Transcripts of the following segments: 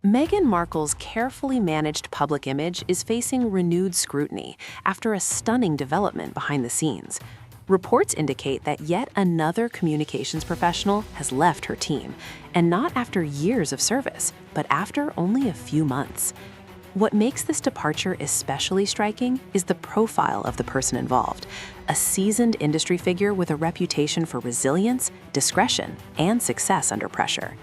Meghan Markle's carefully managed public image is facing renewed scrutiny after a stunning development behind the scenes. Reports indicate that yet another communications professional has left her team, and not after years of service, but after only a few months. What makes this departure especially striking is the profile of the person involved, a seasoned industry figure with a reputation for resilience, discretion, and success under pressure.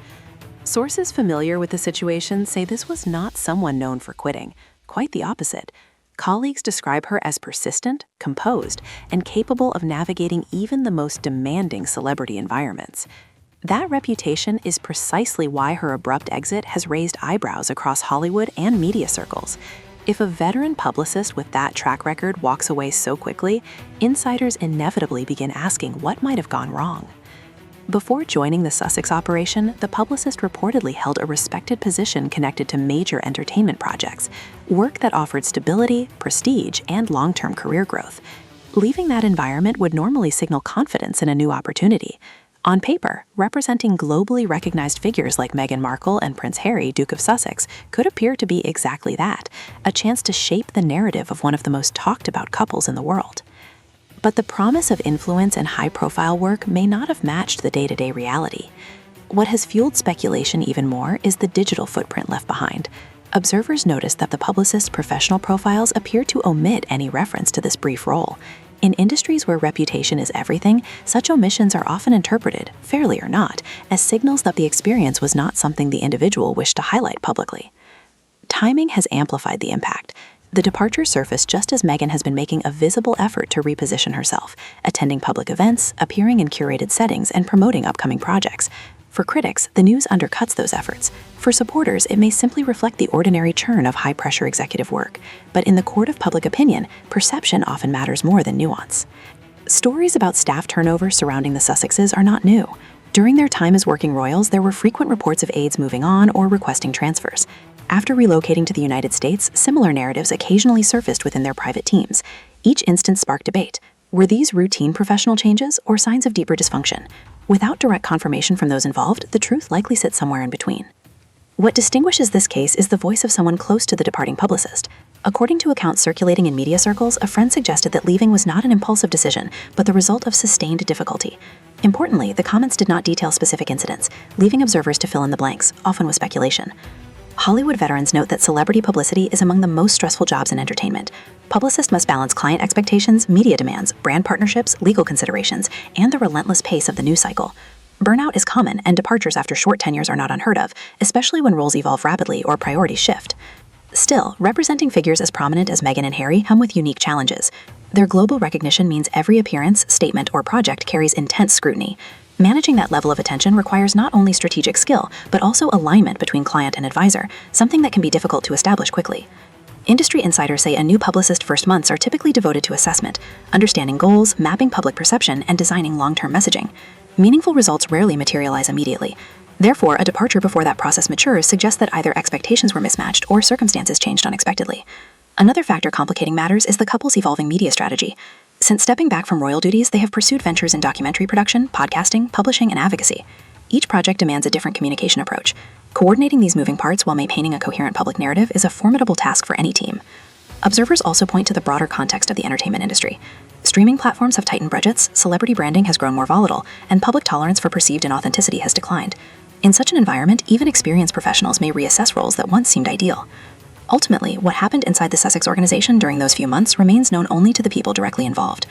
Sources familiar with the situation say this was not someone known for quitting. Quite the opposite. Colleagues describe her as persistent, composed, and capable of navigating even the most demanding celebrity environments. That reputation is precisely why her abrupt exit has raised eyebrows across Hollywood and media circles. If a veteran publicist with that track record walks away so quickly, insiders inevitably begin asking what might have gone wrong. Before joining the Sussex operation, the publicist reportedly held a respected position connected to major entertainment projects, work that offered stability, prestige, and long-term career growth. Leaving that environment would normally signal confidence in a new opportunity. On paper, representing globally recognized figures like Meghan Markle and Prince Harry, Duke of Sussex, could appear to be exactly that, a chance to shape the narrative of one of the most talked-about couples in the world. But the promise of influence and high-profile work may not have matched the day-to-day reality. What has fueled speculation even more is the digital footprint left behind. Observers noticed that the publicist's professional profiles appear to omit any reference to this brief role. In industries where reputation is everything, such omissions are often interpreted, fairly or not, as signals that the experience was not something the individual wished to highlight publicly. Timing has amplified the impact. The departure surfaced just as Meghan has been making a visible effort to reposition herself, attending public events, appearing in curated settings, and promoting upcoming projects. For critics, the news undercuts those efforts. For supporters, it may simply reflect the ordinary churn of high-pressure executive work. But in the court of public opinion, perception often matters more than nuance. Stories about staff turnover surrounding the Sussexes are not new. During their time as working royals, there were frequent reports of aides moving on or requesting transfers. After relocating to the United States, similar narratives occasionally surfaced within their private teams. Each instance sparked debate. Were these routine professional changes or signs of deeper dysfunction? Without direct confirmation from those involved, the truth likely sits somewhere in between. What distinguishes this case is the voice of someone close to the departing publicist. According to accounts circulating in media circles, a friend suggested that leaving was not an impulsive decision, but the result of sustained difficulty. Importantly, the comments did not detail specific incidents, leaving observers to fill in the blanks, often with speculation. Hollywood veterans note that celebrity publicity is among the most stressful jobs in entertainment. Publicists must balance client expectations, media demands, brand partnerships, legal considerations, and the relentless pace of the news cycle. Burnout is common, and departures after short tenures are not unheard of, especially when roles evolve rapidly or priorities shift. Still, representing figures as prominent as Meghan and Harry come with unique challenges. Their global recognition means every appearance, statement, or project carries intense scrutiny. Managing that level of attention requires not only strategic skill, but also alignment between client and advisor, something that can be difficult to establish quickly. Industry insiders say a new publicist's first months are typically devoted to assessment, understanding goals, mapping public perception, and designing long-term messaging. Meaningful results rarely materialize immediately. Therefore, a departure before that process matures suggests that either expectations were mismatched or circumstances changed unexpectedly. Another factor complicating matters is the couple's evolving media strategy. Since stepping back from royal duties, they have pursued ventures in documentary production, podcasting, publishing, and advocacy. Each project demands a different communication approach. Coordinating these moving parts while maintaining a coherent public narrative is a formidable task for any team. Observers also point to the broader context of the entertainment industry. Streaming platforms have tightened budgets, celebrity branding has grown more volatile, and public tolerance for perceived inauthenticity has declined. In such an environment, even experienced professionals may reassess roles that once seemed ideal. Ultimately, what happened inside the Sussex organization during those few months remains known only to the people directly involved.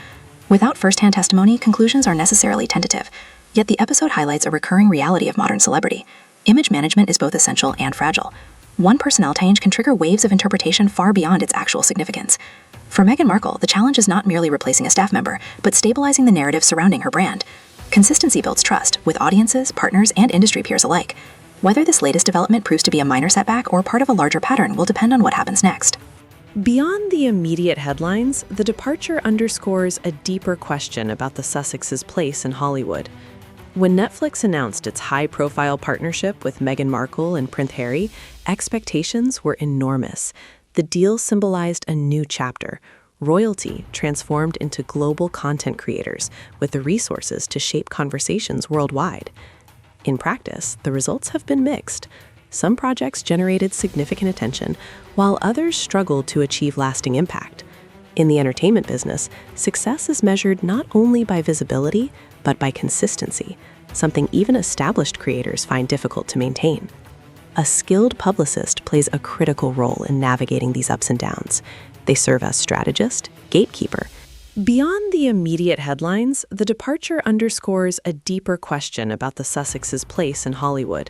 Without first-hand testimony, conclusions are necessarily tentative. Yet the episode highlights a recurring reality of modern celebrity. Image management is both essential and fragile. One personnel change can trigger waves of interpretation far beyond its actual significance. For Meghan Markle, the challenge is not merely replacing a staff member, but stabilizing the narrative surrounding her brand. Consistency builds trust, with audiences, partners, and industry peers alike. Whether this latest development proves to be a minor setback or part of a larger pattern will depend on what happens next. Beyond the immediate headlines, the departure underscores a deeper question about the Sussexes' place in Hollywood. When Netflix announced its high-profile partnership with Meghan Markle and Prince Harry, expectations were enormous. The deal symbolized a new chapter, royalty transformed into global content creators with the resources to shape conversations worldwide. In practice, the results have been mixed. some projects generated significant attention, while others struggled to achieve lasting impact. In the entertainment business, success is measured not only by visibility, but by consistency, something even established creators find difficult to maintain. A skilled publicist plays a critical role in navigating these ups and downs. They serve as strategist, gatekeeper. Beyond the immediate headlines, the departure underscores a deeper question about the Sussexes' place in Hollywood.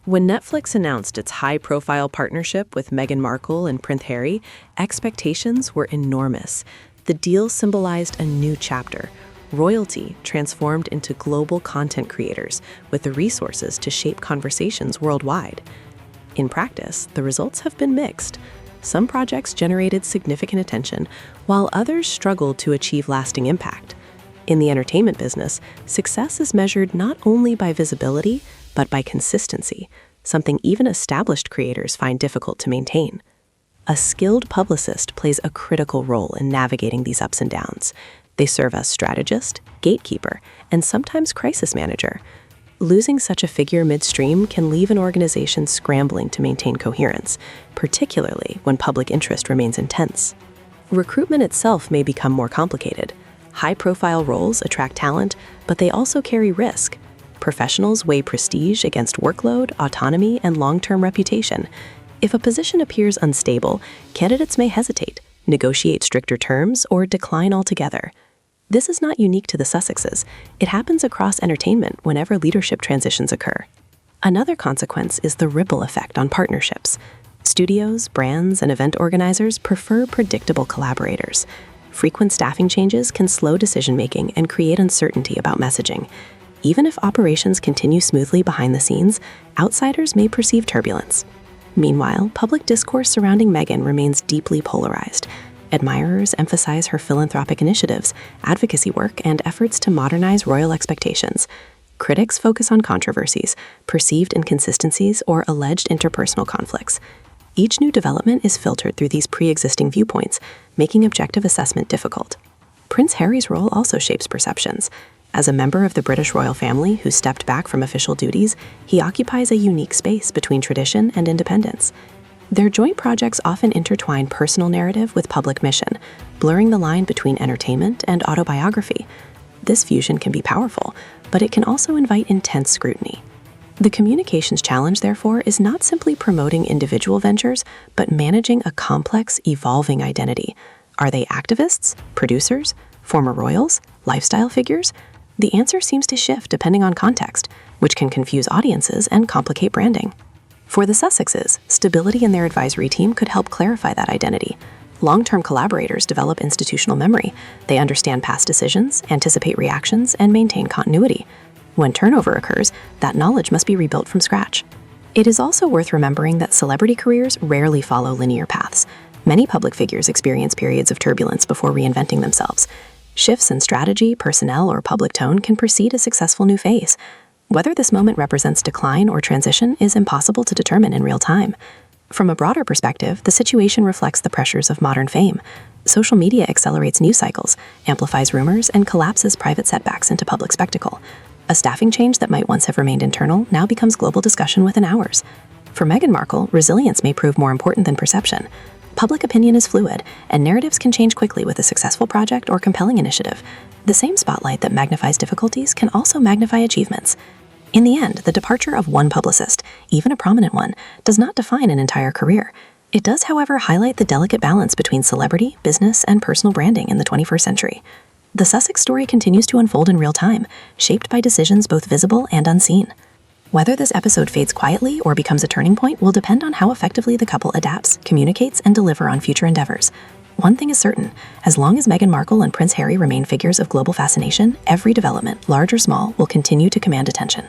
When Netflix announced its high-profile partnership with Meghan Markle and Prince Harry, expectations were enormous. The deal symbolized a new chapter, royalty transformed into global content creators with the resources to shape conversations worldwide. In practice, the results have been mixed. Some projects generated significant attention, while others struggled to achieve lasting impact. In the entertainment business, success is measured not only by visibility, but by consistency, something even established creators find difficult to maintain. A skilled publicist plays a critical role in navigating these ups and downs. They serve as strategist, gatekeeper, and sometimes crisis manager. Losing such a figure midstream can leave an organization scrambling to maintain coherence, particularly when public interest remains intense. Recruitment itself may become more complicated. High-profile roles attract talent, but they also carry risk. Professionals weigh prestige against workload, autonomy, and long-term reputation. If a position appears unstable, candidates may hesitate, negotiate stricter terms, or decline altogether. This is not unique to the Sussexes. It happens across entertainment whenever leadership transitions occur. Another consequence is the ripple effect on partnerships. Studios, brands, and event organizers prefer predictable collaborators. Frequent staffing changes can slow decision-making and create uncertainty about messaging. Even if operations continue smoothly behind the scenes, outsiders may perceive turbulence. Meanwhile, public discourse surrounding Meghan remains deeply polarized. Admirers emphasize her philanthropic initiatives, advocacy work, and efforts to modernize royal expectations. Critics focus on controversies, perceived inconsistencies, or alleged interpersonal conflicts. Each new development is filtered through these pre-existing viewpoints, making objective assessment difficult. Prince Harry's role also shapes perceptions. As a member of the British royal family who stepped back from official duties, he occupies a unique space between tradition and independence. Their joint projects often intertwine personal narrative with public mission, blurring the line between entertainment and autobiography. This fusion can be powerful, but it can also invite intense scrutiny. The communications challenge, therefore, is not simply promoting individual ventures, but managing a complex, evolving identity. Are they activists, producers, former royals, lifestyle figures? The answer seems to shift depending on context, which can confuse audiences and complicate branding. For the Sussexes, stability in their advisory team could help clarify that identity. Long-term collaborators develop institutional memory. They understand past decisions, anticipate reactions, and maintain continuity. When turnover occurs, that knowledge must be rebuilt from scratch. It is also worth remembering that celebrity careers rarely follow linear paths. Many public figures experience periods of turbulence before reinventing themselves. Shifts in strategy, personnel, or public tone can precede a successful new phase. Whether this moment represents decline or transition is impossible to determine in real time. From a broader perspective, the situation reflects the pressures of modern fame. Social media accelerates news cycles, amplifies rumors, and collapses private setbacks into public spectacle. A staffing change that might once have remained internal now becomes global discussion within hours. For Meghan Markle, resilience may prove more important than perception. Public opinion is fluid, and narratives can change quickly with a successful project or compelling initiative. The same spotlight that magnifies difficulties can also magnify achievements. In the end, the departure of one publicist, even a prominent one, does not define an entire career. It does, however, highlight the delicate balance between celebrity, business, and personal branding in the 21st century. The Sussex story continues to unfold in real time, shaped by decisions both visible and unseen. Whether this episode fades quietly or becomes a turning point will depend on how effectively the couple adapts, communicates, and delivers on future endeavors. One thing is certain, as long as Meghan Markle and Prince Harry remain figures of global fascination, every development, large or small, will continue to command attention.